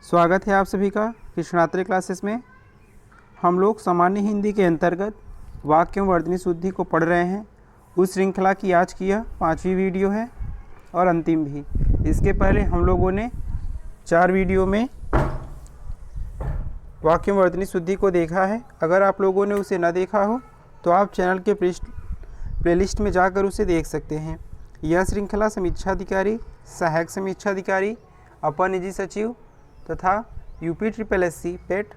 स्वागत है आप सभी का कृष्णात्री क्लासेस में। हम लोग सामान्य हिंदी के अंतर्गत वाक्यों वर्तनी शुद्धि को पढ़ रहे हैं। उस श्रृंखला की आज की यह 5वीं वीडियो है और अंतिम भी। इसके पहले हम लोगों ने 4 वीडियो में वाक्यों वर्तनी शुद्धि को देखा है। अगर आप लोगों ने उसे न देखा हो तो आप चैनल के प्लेलिस्ट में जाकर उसे देख सकते हैं। यह श्रृंखला समीक्षाधिकारी, सहायक समीक्षाधिकारी, अपर निजी सचिव तथा UPSSC पेट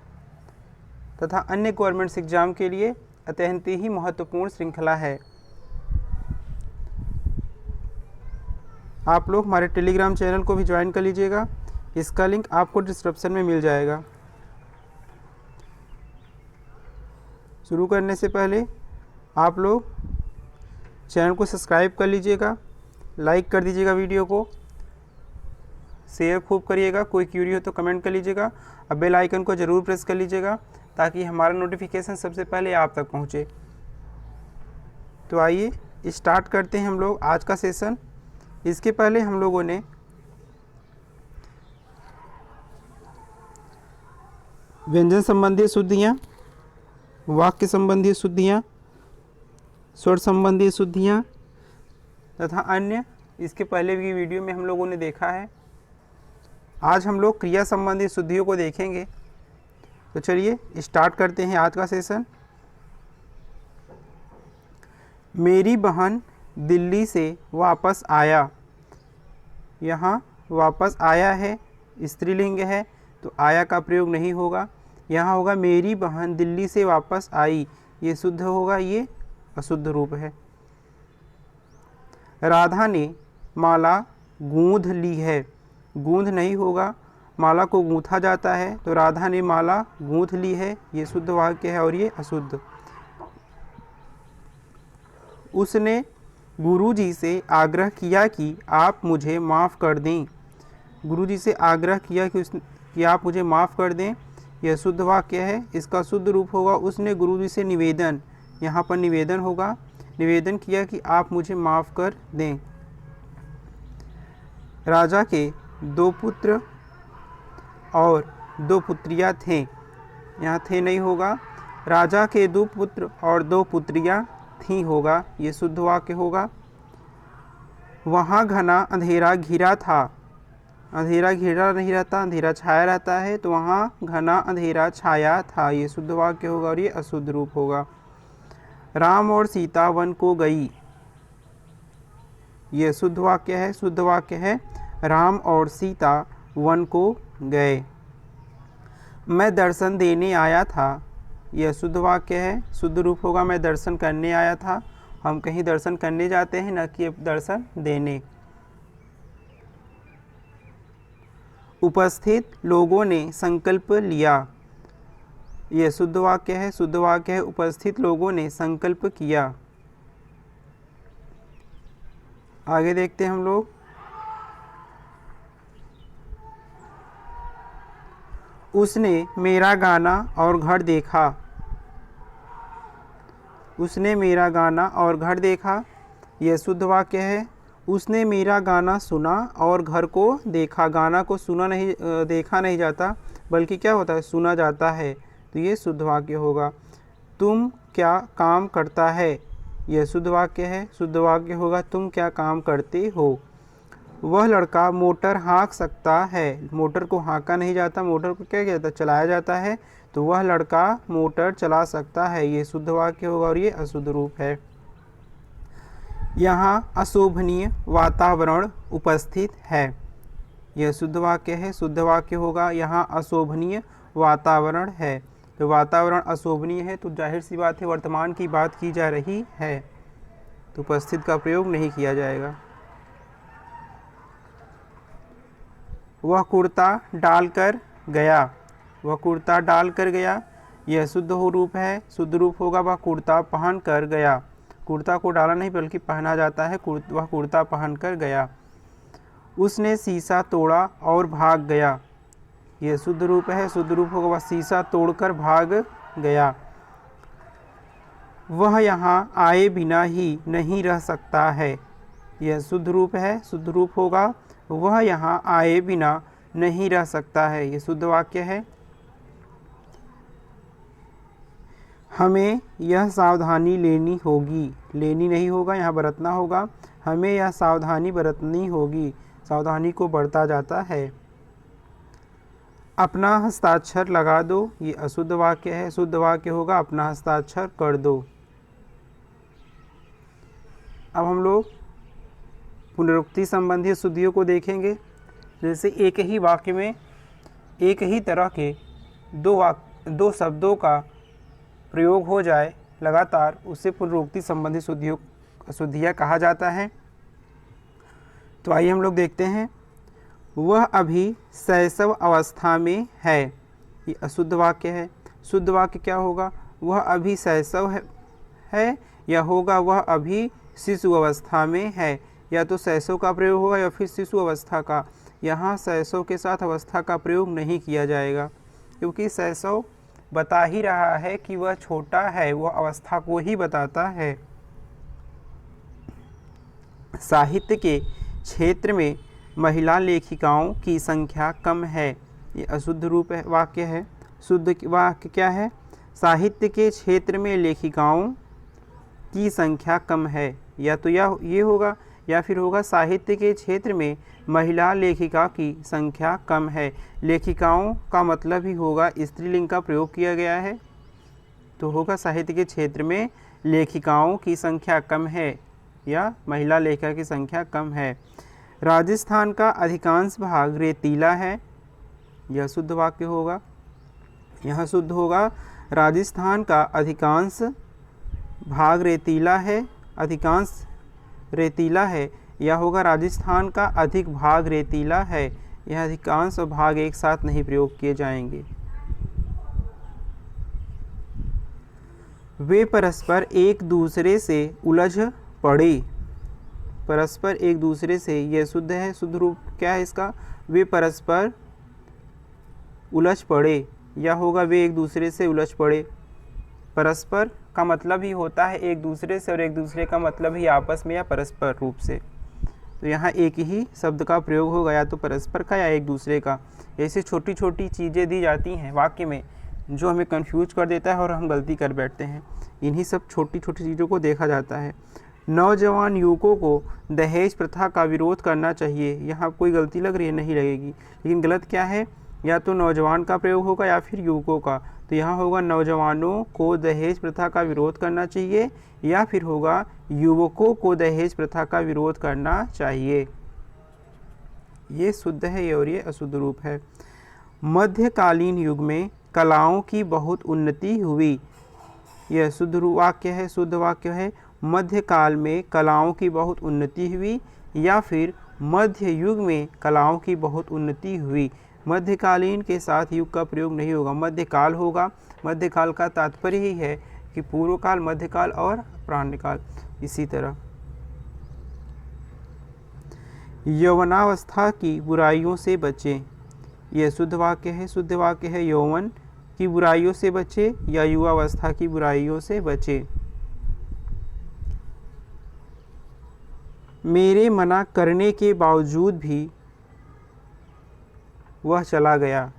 तथा अन्य गवर्नमेंट्स एग्जाम के लिए अत्यंत ही महत्वपूर्ण श्रृंखला है। आप लोग हमारे टेलीग्राम चैनल को भी ज्वाइन कर लीजिएगा। इसका लिंक आपको डिस्क्रिप्शन में मिल जाएगा। शुरू करने से पहले आप लोग चैनल को सब्सक्राइब कर लीजिएगा, लाइक कर दीजिएगा, वीडियो को शेयर खूब करिएगा। कोई क्यूरी हो तो कमेंट कर लीजिएगा और बेल आइकन को ज़रूर प्रेस कर लीजिएगा ताकि हमारा नोटिफिकेशन सबसे पहले आप तक पहुंचे। तो आइए स्टार्ट करते हैं हम लोग आज का सेशन। इसके पहले हम लोगों ने व्यंजन संबंधी शुद्धियाँ, वाक्य संबंधी शुद्धियाँ, स्वर संबंधी शुद्धियाँ तथा अन्य इसके पहले की वीडियो में हम लोगों ने देखा है। आज हम लोग क्रिया संबंधी शुद्धियों को देखेंगे। तो चलिए स्टार्ट करते हैं आज का सेशन। मेरी बहन दिल्ली से वापस आया। यहाँ वापस आया है स्त्रीलिंग है तो आया का प्रयोग नहीं होगा। यहाँ होगा मेरी बहन दिल्ली से वापस आई, ये शुद्ध होगा, ये अशुद्ध रूप है। राधा ने माला गूंथ ली है, गूंथ नहीं होगा, माला को गूंथा जाता है तो राधा ने माला गूंथ ली है, ये शुद्ध वाक्य है और ये अशुद्ध। उसने गुरुजी से आग्रह किया कि आप मुझे माफ़ कर दें। गुरुजी से आग्रह किया कि आप मुझे माफ़ कर दें, यह शुद्ध वाक्य है। इसका शुद्ध रूप होगा उसने गुरुजी से निवेदन, यहाँ पर निवेदन होगा, निवेदन किया कि आप मुझे माफ़ कर दें। राजा के 2 पुत्र और 2 पुत्रियाँ थे, यहाँ थे नहीं होगा। राजा के 2 पुत्र और 2 पुत्रियाँ थीं होगा, ये शुद्ध वाक्य होगा। वहाँ घना अंधेरा घिरा था, अंधेरा घिरा नहीं रहता, अंधेरा छाया रहता है तो वहाँ घना अंधेरा छाया था, ये शुद्ध वाक्य होगा और ये अशुद्ध रूप होगा। राम और सीता वन को गई, ये शुद्ध वाक्य है। शुद्ध वाक्य है राम और सीता वन को गए। मैं दर्शन देने आया था, यह शुद्ध वाक्य है। शुद्ध रूप होगा मैं दर्शन करने आया था। हम कहीं दर्शन करने जाते हैं, न कि दर्शन देने। उपस्थित लोगों ने संकल्प लिया, यह शुद्ध वाक्य है। शुद्ध वाक्य है उपस्थित लोगों ने संकल्प किया। आगे देखते हैं हम लोग। उसने मेरा गाना और घर देखा, उसने मेरा गाना और घर देखा, यह शुद्ध वाक्य है। उसने मेरा गाना सुना और घर को देखा। गाना को सुना नहीं, देखा नहीं जाता बल्कि क्या होता है, सुना जाता है, तो ये शुद्ध वाक्य होगा। तुम क्या काम करता है, यह शुद्ध वाक्य है। शुद्ध वाक्य होगा तुम क्या काम करते हो। वह लड़का मोटर हाँक सकता है, मोटर को हाँका नहीं जाता, मोटर को क्या कहता है, चलाया जाता है, तो वह लड़का मोटर चला सकता है, ये शुद्ध वाक्य होगा और ये अशुद्ध रूप है। यहाँ अशोभनीय वातावरण उपस्थित है, यह शुद्ध वाक्य है। शुद्ध वाक्य होगा यहाँ अशोभनीय वातावरण है, तो वातावरण अशोभनीय है तो जाहिर सी बात है वर्तमान की बात की जा रही है, तो उपस्थित का प्रयोग नहीं किया जाएगा। वह कुर्ता डालकर गया, वह कुर्ता डालकर गया, यह शुद्ध रूप है। शुद्ध रूप होगा वह कुर्ता पहन कर गया। कुर्ता को डाला नहीं बल्कि पहना जाता है, वह कुर्ता पहन कर गया। उसने शीशा तोड़ा और भाग गया, यह शुद्ध रूप है। शुद्ध रूप होगा वह शीशा तोड़कर भाग गया। वह यहाँ आए बिना ही नहीं रह सकता है, यह शुद्ध रूप है। शुद्ध रूप होगा वह यहाँ आए बिना नहीं रह सकता है। ये शुद्ध वाक्य है। हमें यह सावधानी लेनी होगी, लेनी नहीं होगा, यहाँ बरतना होगा। हमें यह सावधानी बरतनी होगी, सावधानी को बरता जाता है। अपना हस्ताक्षर लगा दो, ये अशुद्ध वाक्य है। शुद्ध वाक्य होगा अपना हस्ताक्षर कर दो। अब हम लोग पुनरुक्ति संबंधी शुद्धियों को देखेंगे। जैसे एक ही वाक्य में एक ही तरह के दो शब्दों का प्रयोग हो जाए लगातार, उससे पुनरुक्ति संबंधी शुद्धियाँ कहा जाता है। तो आइए हम लोग देखते हैं। वह अभी शैशव अवस्था में है, ये अशुद्ध वाक्य है। शुद्ध वाक्य क्या होगा? वह अभी शैशव है या होगा वह अभी शिशु अवस्था में है। या तो शैशव का प्रयोग होगा या फिर शिशु अवस्था का। यहाँ शैशव के साथ अवस्था का प्रयोग नहीं किया जाएगा, क्योंकि शैशव बता ही रहा है कि वह छोटा है, वह अवस्था को ही बताता है। साहित्य के क्षेत्र में महिला लेखिकाओं की संख्या कम है, ये अशुद्ध रूप वाक्य है। शुद्ध वाक्य क्या है? साहित्य के क्षेत्र में लेखिकाओं की संख्या कम है। या तो ये होगा या फिर होगा साहित्य के क्षेत्र में महिला लेखिका की संख्या कम है। लेखिकाओं का मतलब ही होगा स्त्रीलिंग का प्रयोग किया गया है, तो होगा साहित्य के क्षेत्र में लेखिकाओं की संख्या कम है या महिला लेखिका की संख्या कम है। राजस्थान का अधिकांश भाग रेतीला है, यह शुद्ध वाक्य होगा। यह शुद्ध होगा राजस्थान का अधिकांश भाग रेतीला है, अधिकांश रेतीला है। यह होगा राजस्थान का अधिक भाग रेतीला है। यह अधिकांश और भाग एक साथ नहीं प्रयोग किए जाएंगे। वे परस्पर एक दूसरे से उलझ पड़े, परस्पर एक दूसरे से, यह शुद्ध है। शुद्ध रूप क्या है इसका? वे परस्पर उलझ पड़े, या होगा वे एक दूसरे से उलझ पड़े। परस्पर का मतलब ही होता है एक दूसरे से, और एक दूसरे का मतलब ही आपस में या परस्पर रूप से। तो यहाँ एक ही शब्द का प्रयोग होगा, या तो परस्पर का या एक दूसरे का। ऐसी छोटी छोटी चीज़ें दी जाती हैं वाक्य में जो हमें कंफ्यूज कर देता है और हम गलती कर बैठते हैं। इन्हीं सब छोटी छोटी चीज़ों को देखा जाता है। नौजवान युवकों को दहेज प्रथा का विरोध करना चाहिए। यहाँ कोई गलती लग रही है? नहीं लगेगी, लेकिन गलत क्या है? या तो नौजवान का प्रयोग होगा या फिर युवकों का। तो यहाँ होगा नौजवानों को दहेज प्रथा का विरोध करना चाहिए, या फिर होगा युवकों को दहेज प्रथा का विरोध करना चाहिए। ये शुद्ध है और ये अशुद्ध रूप है। मध्यकालीन युग में कलाओं की बहुत उन्नति हुई, यह शुद्ध वाक्य है। शुद्ध वाक्य है मध्यकाल में कलाओं की बहुत उन्नति हुई, या फिर मध्य युग में कलाओं की बहुत उन्नति हुई। मध्यकालीन के साथ युग का प्रयोग नहीं होगा, मध्यकाल होगा। मध्यकाल का तात्पर्य ही है कि पूर्व काल, मध्यकाल और प्राण्यकाल। इसी तरह यौवनावस्था की बुराइयों से बचें, यह शुद्ध वाक्य है। शुद्ध वाक्य है यौवन की बुराइयों से बचे या युवावस्था की बुराइयों से बचे। मेरे मना करने के बावजूद भी वह चला गया,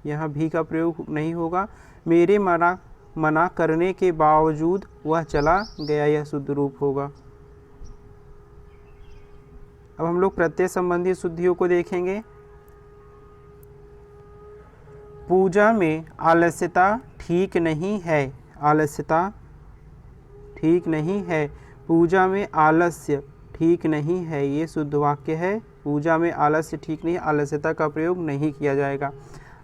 यहाँ भी का प्रयोग नहीं होगा। मेरे मना करने के बावजूद वह चला गया, यह शुद्ध रूप होगा। अब हम लोग प्रत्यय संबंधी शुद्धियों को देखेंगे। पूजा में आलस्यता ठीक नहीं है, आलस्यता ठीक नहीं है। पूजा में आलस्य ठीक नहीं है, ये शुद्ध वाक्य है। पूजा में आलस्य ठीक नहीं, आलस्यता का प्रयोग नहीं किया जाएगा।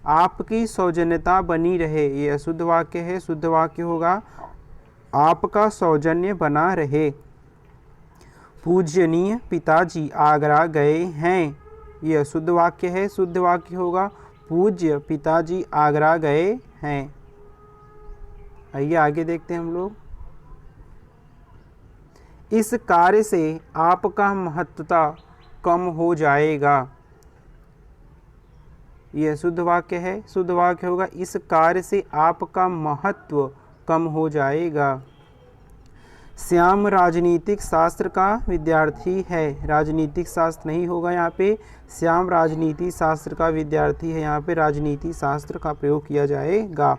आपकी सौजन्यता बनी रहे, ये अशुद्ध वाक्य है। शुद्ध वाक्य होगा आपका सौजन्य बना रहे। पूजनीय पिताजी आगरा गए हैं, ये अशुद्ध वाक्य है। शुद्ध वाक्य होगा पूज्य पिताजी आगरा गए हैं। आइए आगे देखते हैं हम लोग। इस कार्य से आपका महत्वता कम हो जाएगा, यह शुद्ध वाक्य है। शुद्ध वाक्य होगा इस कार्य से आपका महत्व कम हो जाएगा। श्याम राजनीतिक शास्त्र का विद्यार्थी है। राजनीतिक शास्त्र नहीं होगा यहाँ पे, श्याम राजनीति शास्त्र का विद्यार्थी है। यहाँ पे राजनीति शास्त्र का प्रयोग किया जाएगा।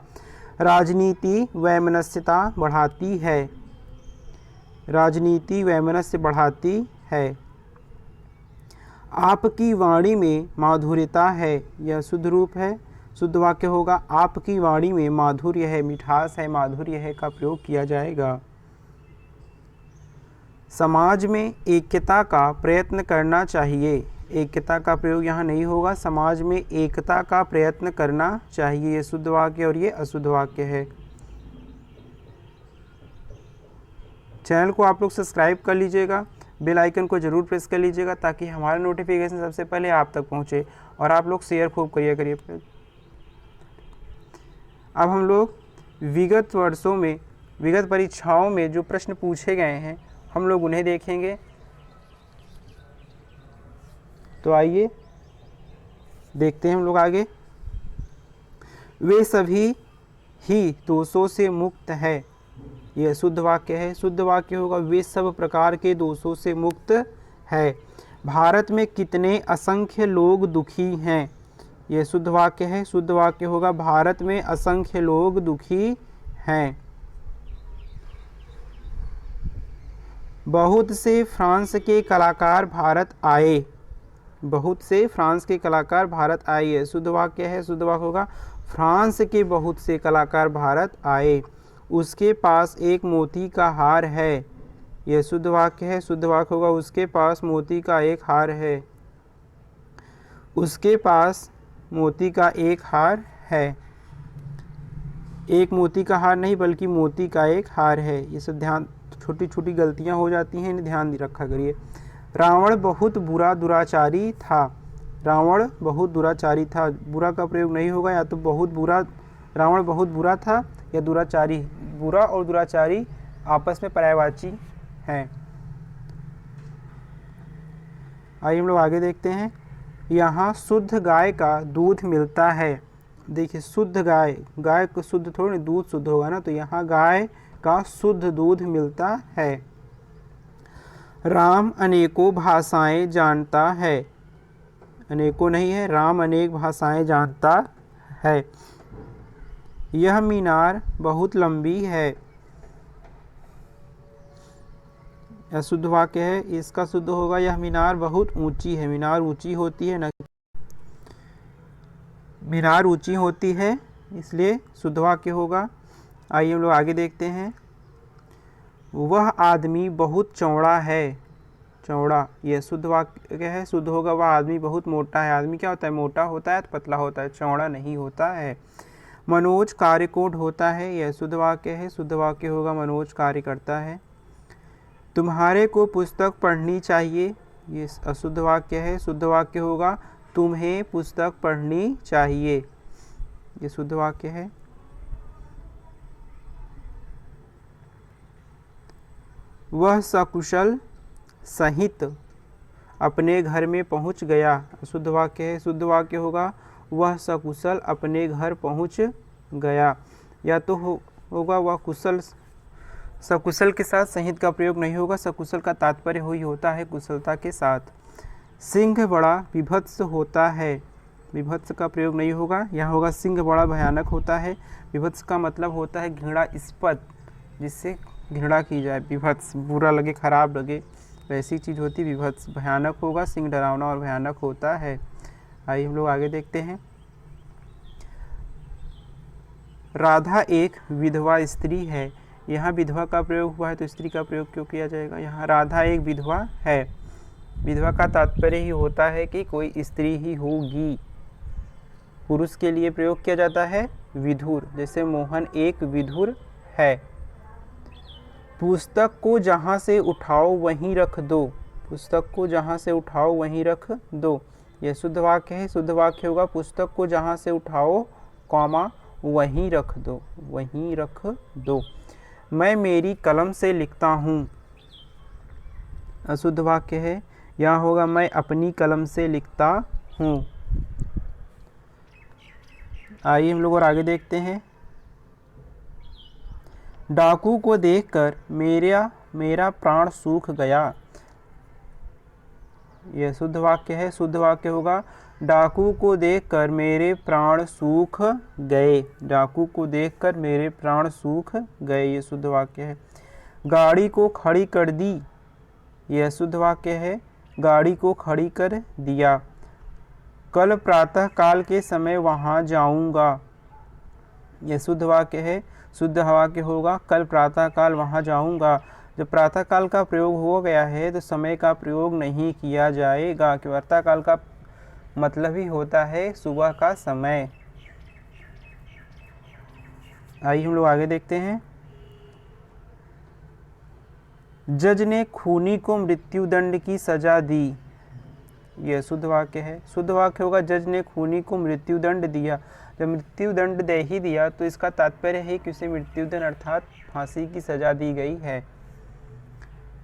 राजनीति वैमनस्यता बढ़ाती है। राजनीति वैमनस्य बढ़ाती है। आपकी वाणी में माधुर्यता है, यह शुद्ध रूप है। शुद्ध वाक्य होगा आपकी वाणी में माधुर्य है, मिठास है, माधुर्य है का प्रयोग किया जाएगा। समाज में एकता का प्रयत्न करना चाहिए। एकता का प्रयोग यहाँ नहीं होगा, समाज में एकता का प्रयत्न करना चाहिए, ये शुद्ध वाक्य और ये अशुद्ध वाक्य है। चैनल को आप लोग सब्सक्राइब कर लीजिएगा, बेल आइकन को जरूर प्रेस कर लीजिएगा ताकि हमारा नोटिफिकेशन सबसे पहले आप तक पहुंचे, और आप लोग शेयर खूब करिए। अब हम लोग विगत वर्षों में, विगत परीक्षाओं में जो प्रश्न पूछे गए हैं हम लोग उन्हें देखेंगे। तो आइए देखते हैं हम लोग आगे। वे सभी ही दोषों से मुक्त है, यह शुद्ध वाक्य है। शुद्ध वाक्य होगा वे सब प्रकार के दोषों से मुक्त है। भारत में कितने असंख्य लोग दुखी हैं, यह शुद्ध वाक्य है। शुद्ध वाक्य होगा भारत में असंख्य लोग दुखी हैं। बहुत से फ्रांस के कलाकार भारत आए, बहुत से फ्रांस के कलाकार भारत आए, है शुद्ध वाक्य है। शुद्ध वाक्य होगा फ्रांस के बहुत से कलाकार भारत आए। उसके पास एक मोती का हार है, यह शुद्ध वाक्य है। शुद्ध वाक्य होगा उसके पास मोती का एक हार है। उसके पास मोती का एक हार है, एक मोती का हार नहीं बल्कि मोती का एक हार है। ये सब ध्यान, छोटी छोटी गलतियां हो जाती हैं, इन्हें ध्यान रखा करिए। रावण बहुत बुरा दुराचारी था। रावण बहुत दुराचारी था, बुरा का प्रयोग नहीं होगा, या तो बहुत बुरा, रावण बहुत बुरा था, या दुराचारी। बुरा और दुराचारी आपस में पर्यायवाची हैं। आइए हम लोग आगे देखते हैं। यहाँ शुद्ध गाय का दूध मिलता है। देखिए शुद्ध गाय, गाय को शुद्ध थोड़ी, दूध शुद्ध होगा ना, तो यहाँ गाय का शुद्ध दूध मिलता है। राम अनेकों भाषाएं जानता है, अनेकों नहीं है, राम अनेक भाषाएं जानता है। यह मीनार बहुत लंबी है, यह शुद्ध वाक्य है। इसका शुद्ध होगा यह मीनार बहुत ऊंची है। मीनार ऊंची होती है ना, मीनार ऊंची होती है, इसलिए शुद्ध वाक्य होगा। आइए हम लोग आगे देखते हैं। वह आदमी बहुत चौड़ा है, चौड़ा, यह शुद्ध वाक्य है। शुद्ध होगा वह आदमी बहुत मोटा है। आदमी क्या होता है, मोटा होता है तो पतला होता है, चौड़ा नहीं होता है। मनोज कार्यकोट होता है, यह शुद्ध वाक्य है। शुद्ध वाक्य होगा मनोज कार्य करता है। तुम्हारे को पुस्तक पढ़नी चाहिए, ये अशुद्ध वाक्य है। शुद्ध वाक्य होगा तुम्हें पुस्तक पढ़नी चाहिए, ये शुद्ध वाक्य है। वह सकुशल सहित अपने घर में पहुंच गया, शुद्ध वाक्य है। शुद्ध वाक्य होगा वह सकुशल अपने घर पहुंच गया, या तो होगा वह कुशल, सकुशल के साथ सहित का प्रयोग नहीं होगा। सकुशल का तात्पर्य ही होता है कुशलता के साथ। सिंह बड़ा विभत्स होता है, विभत्स का प्रयोग नहीं होगा, यहाँ होगा सिंह बड़ा भयानक होता है। विभत्स का मतलब होता है घृणास्पद, जिससे घृणा की जाए। विभत्स बुरा लगे, खराब लगे, वैसी चीज़ होती विभत्स। भयानक होगा, सिंह डरावना और भयानक होता है। आइए हम लोग आगे देखते हैं। राधा एक विधवा स्त्री है, यहाँ विधवा का प्रयोग हुआ है तो स्त्री का प्रयोग क्यों किया जाएगा। यहाँ राधा एक विधवा है। विधवा का तात्पर्य ही होता है कि कोई स्त्री ही होगी। पुरुष के लिए प्रयोग किया जाता है विधुर, जैसे मोहन एक विधुर है। पुस्तक को जहाँ से उठाओ वहीं रख दो, पुस्तक को जहाँ से उठाओ वहीं रख दो, यह शुद्ध वाक्य है। शुद्ध वाक्य होगा पुस्तक को जहाँ से उठाओ कॉमा वहीं रख दो, वहीं रख दो। मैं मेरी कलम से लिखता हूँ, अशुद्ध वाक्य है। यहाँ होगा मैं अपनी कलम से लिखता हूँ। आइए हम लोग और आगे देखते हैं। डाकू को देखकर मेरा प्राण सूख गया। यह शुद्ध वाक्य है। शुद्ध वाक्य होगा डाकू को देखकर मेरे प्राण सूख गए। डाकू को देखकर मेरे प्राण सूख गए, ये शुद्ध वाक्य है। गाड़ी को खड़ी कर दी, यह शुद्ध वाक्य है। गाड़ी को खड़ी कर दिया। कल प्रातः काल के समय वहां जाऊंगा, यह शुद्ध वाक्य है। शुद्ध वाक्य होगा कल प्रातः काल वहां जाऊंगा। जब प्रातः काल का प्रयोग हो गया है तो समय का प्रयोग नहीं किया जाएगा, कि प्रातः काल का मतलब ही होता है सुबह का समय। आइए हम लोग आगे देखते हैं। जज ने खूनी को मृत्युदंड की सजा दी, यह शुद्ध वाक्य है। शुद्ध वाक्य होगा जज ने खूनी को मृत्युदंड दिया। जब मृत्युदंड दे ही दिया तो इसका तात्पर्य है कि उसे मृत्युदंड अर्थात फांसी की सजा दी गई है।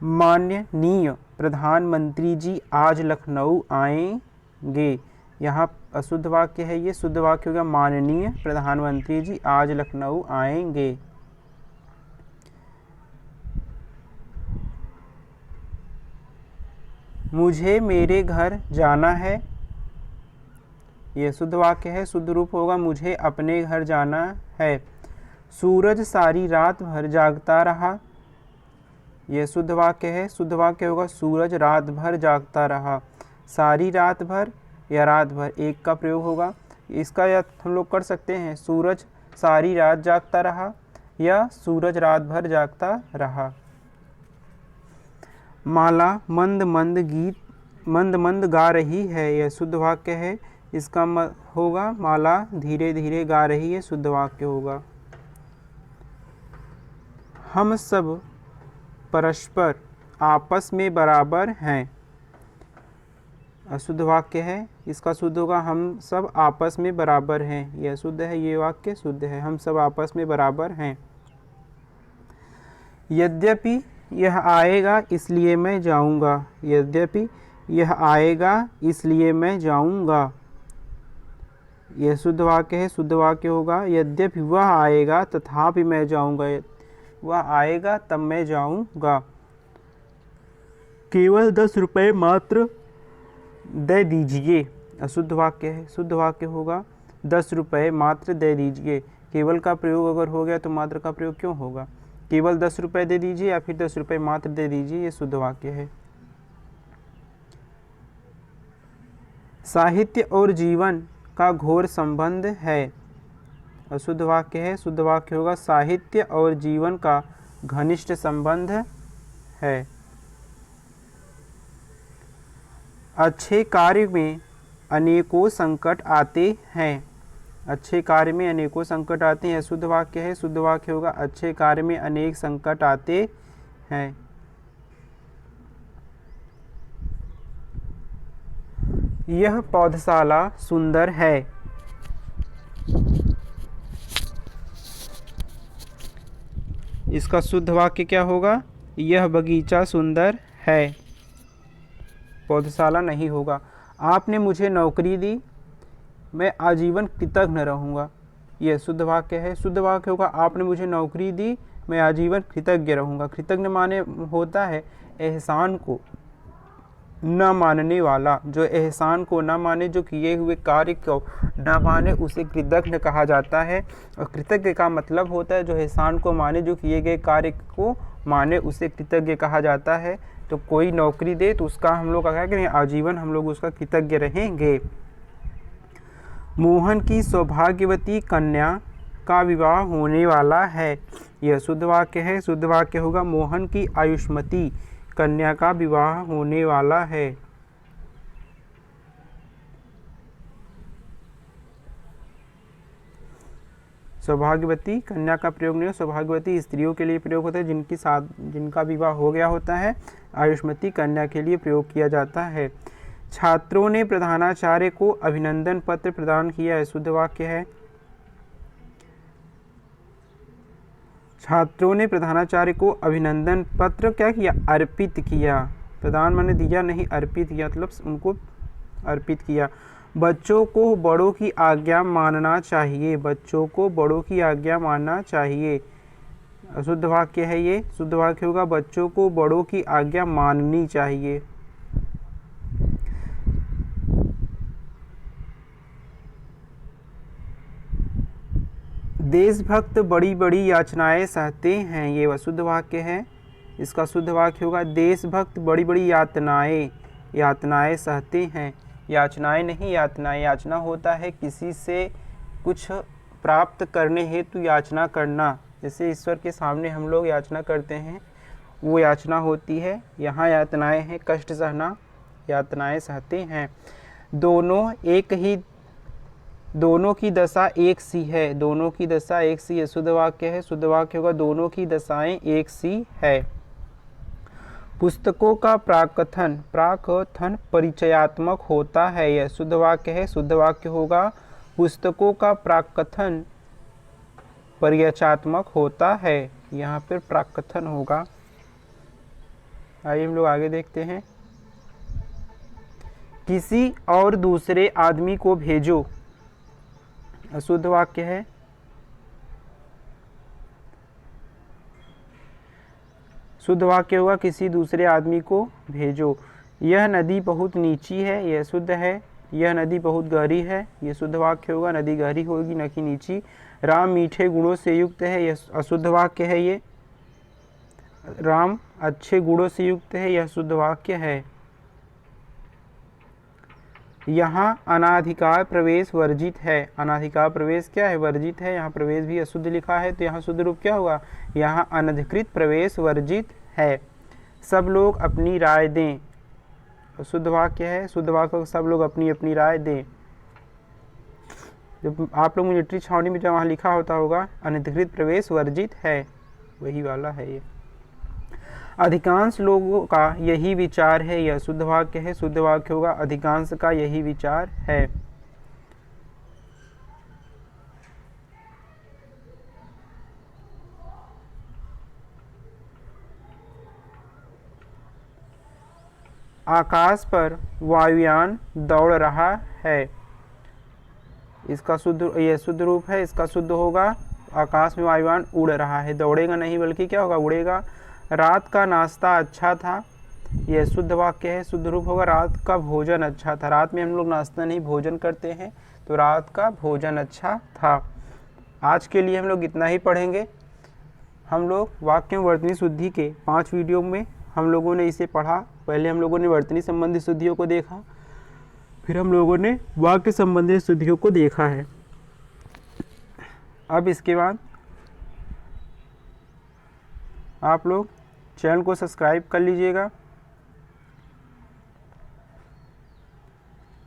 माननीय प्रधानमंत्री जी आज लखनऊ आएंगे, यहाँ अशुद्ध वाक्य है। ये शुद्ध वाक्य होगा माननीय प्रधानमंत्री जी आज लखनऊ आएंगे। मुझे मेरे घर जाना है, यह शुद्ध वाक्य है। शुद्ध रूप होगा मुझे अपने घर जाना है। सूरज सारी रात भर जागता रहा, यह शुद्ध वाक्य है। शुद्ध वाक्य होगा सूरज रात भर जागता रहा। सारी रात भर या रात भर एक का प्रयोग होगा। इसका या हम लोग कर सकते हैं सूरज सारी रात जागता रहा या सूरज रात भर जागता रहा। माला मंद मंद गा रही है, यह शुद्ध वाक्य है। इसका होगा माला धीरे धीरे गा रही है, शुद्ध वाक्य होगा। हम सब परस्पर आपस में बराबर हैं, अशुद्ध वाक्य है। इसका शुद्ध होगा हम सब आपस में बराबर हैं, यह शुद्ध है। ये वाक्य शुद्ध है, हम सब आपस में बराबर हैं। यद्यपि यह आएगा इसलिए मैं जाऊंगा, यद्यपि यह आएगा इसलिए मैं जाऊंगा, यह शुद्ध वाक्य है। शुद्ध वाक्य होगा यद्यपि वह आएगा तथापि मैं जाऊंगा, वह आएगा तब मैं जाऊंगा। केवल 10 रुपये मात्र दे दीजिए, अशुद्ध वाक्य है। शुद्ध वाक्य होगा 10 रुपये मात्र दे दीजिए। केवल का प्रयोग अगर हो गया तो मात्र का प्रयोग क्यों होगा। केवल 10 रुपये दे दीजिए या फिर 10 रुपये मात्र दे दीजिए, ये शुद्ध वाक्य है। साहित्य और जीवन का घोर संबंध है, अशुद्ध वाक्य है। शुद्ध वाक्य होगा साहित्य और जीवन का घनिष्ठ संबंध है। अच्छे कार्य में अनेकों संकट आते हैं, अच्छे कार्य में अनेकों संकट आते हैं, शुद्ध वाक्य है। शुद्ध वाक्य होगा अच्छे कार्य में अनेक संकट आते हैं। यह पौधशाला सुंदर है, इसका शुद्ध वाक्य क्या होगा, यह बगीचा सुंदर है, पौधशाला नहीं होगा। आपने मुझे नौकरी दी, मैं आजीवन कृतज्ञ रहूँगा, यह शुद्ध वाक्य है। शुद्ध वाक्य होगा आपने मुझे नौकरी दी, मैं आजीवन कृतज्ञ रहूँगा। कृतज्ञ माने होता है एहसान को न मानने वाला, जो एहसान को न माने, जो किए हुए कार्य को न माने, उसे कृतज्ञ कहा जाता है। और कृतज्ञ का मतलब होता है जो एहसान को माने, जो किए गए कार्य को माने, उसे कृतज्ञ कहा जाता है। तो कोई नौकरी दे तो उसका हम लोग क्या करें, आजीवन हम लोग उसका कृतज्ञ रहेंगे। मोहन की सौभाग्यवती कन्या का विवाह होने वाला है, यह शुद्ध वाक्य है। शुद्ध वाक्य होगा मोहन की आयुष्मती कन्या का विवाह होने वाला है। सौभाग्यवती कन्या का प्रयोग नहीं, सौभाग्यवती स्त्रियों के लिए प्रयोग होता है जिनका विवाह हो गया होता है। आयुष्मती कन्या के लिए प्रयोग किया जाता है। छात्रों ने प्रधानाचार्य को अभिनंदन पत्र प्रदान किया, है शुद्ध वाक्य है। छात्रों ने प्रधानाचार्य को अभिनंदन पत्र क्या किया, अर्पित किया। प्रदान माने दिया नहीं, अर्पित किया मतलब उनको अर्पित किया। बच्चों को बड़ों की आज्ञा मानना चाहिए, बच्चों को बड़ों की आज्ञा मानना चाहिए। अशुद्ध वाक्य है ये। शुद्ध वाक्य होगा बच्चों को बड़ों की आज्ञा माननी चाहिए। देशभक्त बड़ी बड़ी याचनाएं सहते हैं, ये अशुद्ध वाक्य है। इसका शुद्ध वाक्य होगा देशभक्त बड़ी बड़ी यातनाएं सहते हैं। याचनाएं नहीं, यातनाएं। याचना होता है किसी से कुछ प्राप्त करने हेतु याचना करना, जैसे ईश्वर के सामने हम लोग याचना करते हैं, वो याचना होती है। यहाँ यातनाएं हैं, कष्ट सहना, यातनाएं सहते हैं। दोनों की दशा एक सी है। दोनों की दशा एक सी है, शुद्ध वाक्य है। शुद्ध वाक्य होगा दोनों की दशाएं एक सी है। पुस्तकों का प्राकथन परिचयात्मक होता है, यह शुद्ध वाक्य है। शुद्ध वाक्य होगा पुस्तकों का प्राकथन परिचयात्मक होता है, यहाँ पर प्राकथन होगा। आइए हम लोग आगे देखते हैं। किसी और दूसरे आदमी को भेजो, अशुद्ध वाक्य है। शुद्ध वाक्य होगा किसी दूसरे आदमी को भेजो। यह नदी बहुत नीची है, यह शुद्ध है। यह नदी बहुत गहरी है, यह शुद्ध वाक्य होगा। नदी गहरी होगी न कि नीची। राम मीठे गुणों से युक्त है, यह अशुद्ध वाक्य है। ये राम अच्छे गुणों से युक्त है, यह शुद्ध वाक्य है। यहाँ अनाधिकार प्रवेश वर्जित है। अनाधिकार प्रवेश क्या है? वर्जित है। यहाँ प्रवेश भी अशुद्ध लिखा है, तो यहाँ शुद्ध रूप क्या होगा? यहाँ अनधिकृत प्रवेश वर्जित है। सब लोग अपनी राय दें, शुद्ध वाक्य है। शुद्ध वाक्य सब लोग अपनी अपनी राय दें। जब आप लोग मिलिट्री छावनी में जब वहाँ लिखा होता होगा अनधिकृत प्रवेश वर्जित है, वही वाला है ये। अधिकांश लोगों का यही विचार है, यह शुद्ध वाक्य है। शुद्ध वाक्य होगा अधिकांश का यही विचार है। आकाश पर वायुयान दौड़ रहा है, इसका यह शुद्ध रूप है। इसका शुद्ध होगा आकाश में वायुयान उड़ रहा है, दौड़ेगा नहीं बल्कि क्या होगा? उड़ेगा। रात का नाश्ता अच्छा था, यह शुद्ध वाक्य है। शुद्ध रूप होगा रात का भोजन अच्छा था। रात में हम लोग नाश्ता नहीं भोजन करते हैं, तो रात का भोजन अच्छा था। आज के लिए हम लोग इतना ही पढ़ेंगे। हम लोग वाक्य में वर्तनी शुद्धि के 5 वीडियो में हम लोगों ने इसे पढ़ा। पहले हम लोगों ने वर्तनी संबंधी शुद्धियों को देखा, फिर हम लोगों ने वाक्य संबंधी शुद्धियों को देखा है। अब इसके बाद आप लोग चैनल को सब्सक्राइब कर लीजिएगा।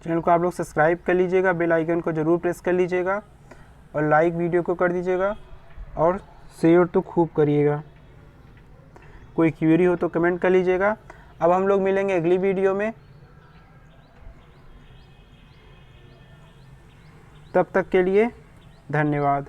चैनल को आप लोग सब्सक्राइब कर लीजिएगा, बेल आइकन को ज़रूर प्रेस कर लीजिएगा और लाइक वीडियो को कर दीजिएगा और शेयर तो खूब करिएगा। कोई क्वेरी हो तो कमेंट कर लीजिएगा। अब हम लोग मिलेंगे अगली वीडियो में, तब तक के लिए धन्यवाद।